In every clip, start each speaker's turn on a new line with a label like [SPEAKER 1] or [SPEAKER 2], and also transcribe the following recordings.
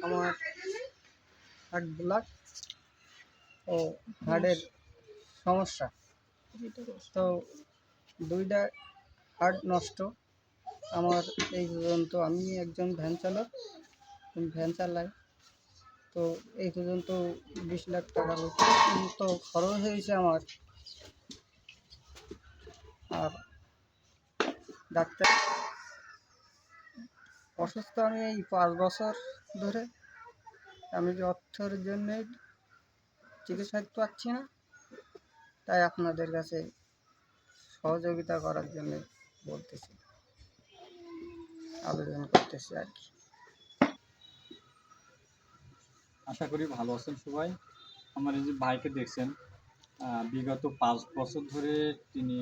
[SPEAKER 1] আমার heart block ও হার্টের সমস্যা। তো দুইটা হার্ট নষ্ট আমার। এই পর্যন্ত আমি একজন ভ্যান চালক, ভ্যান চালাই। তো এই পর্যন্ত 20 লাখ টাকার তো খরচ হয়েছে আমার। আর ডাক্তার অসুস্থ আমি এই 5 বছর ধরে। আমি যে অর্থের জন্যে চিকিৎসা পাচ্ছি না, তাই আপনাদের কাছে সহযোগিতা করার জন্য বলতেছি, আবেদন করতেছি আর কি।
[SPEAKER 2] আশা করি ভালো আছেন সবাই। আমার এই যে ভাইকে দেখছেন, বিগত 5 বছর ধরে তিনি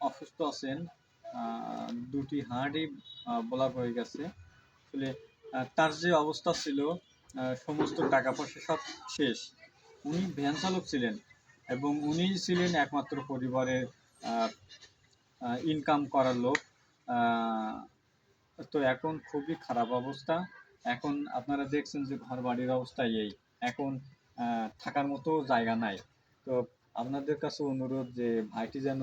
[SPEAKER 2] অসুস্থ আছেন। দুটি হার্টই ব্লক হয়ে গেছে। আসলে তার যে অবস্থা ছিল, সমস্ত টাকা পয়সা সব শেষ। উনি ভ্যান চালক ছিলেন এবং উনি ছিলেন একমাত্র পরিবারের ইনকাম করার লোক। তো এখন খুবই খারাপ অবস্থা। এখন আপনারা দেখছেন যে ঘর বাড়ির অবস্থা এই। এখন থাকার মতো জায়গা নাই। তো আপনাদের কাছে অনুরোধ যে ভাইটি যেন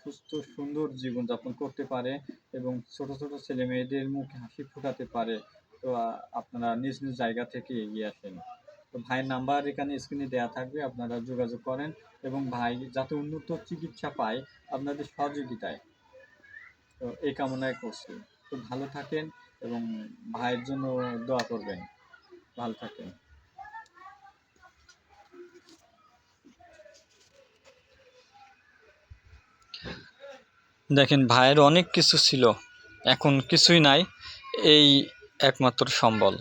[SPEAKER 2] সুস্থ সুন্দর জীবনযাপন করতে পারে এবং ছোট ছোট ছেলে মেয়েদের মুখে হাসি ফোটাতে পারে। তো আপনারা নিজ নিজ জায়গা থেকে এগিয়ে আসেন। তো ভাইয়ের নাম্বার এখানে স্ক্রিনে দেওয়া থাকবে, আপনারা যোগাযোগ করেন এবং ভাই যাতে উন্নত চিকিৎসা পায় আপনাদের সহযোগিতায়। তো এই কামনাই করছি। তো ভালো থাকেন এবং ভাইয়ের জন্য দোয়া করবেন। ভালো থাকেন। দেখেন, ভাইয়ের অনেক কিছু ছিল, এখন কিছুই নাই। এই একমাত্র সম্বল।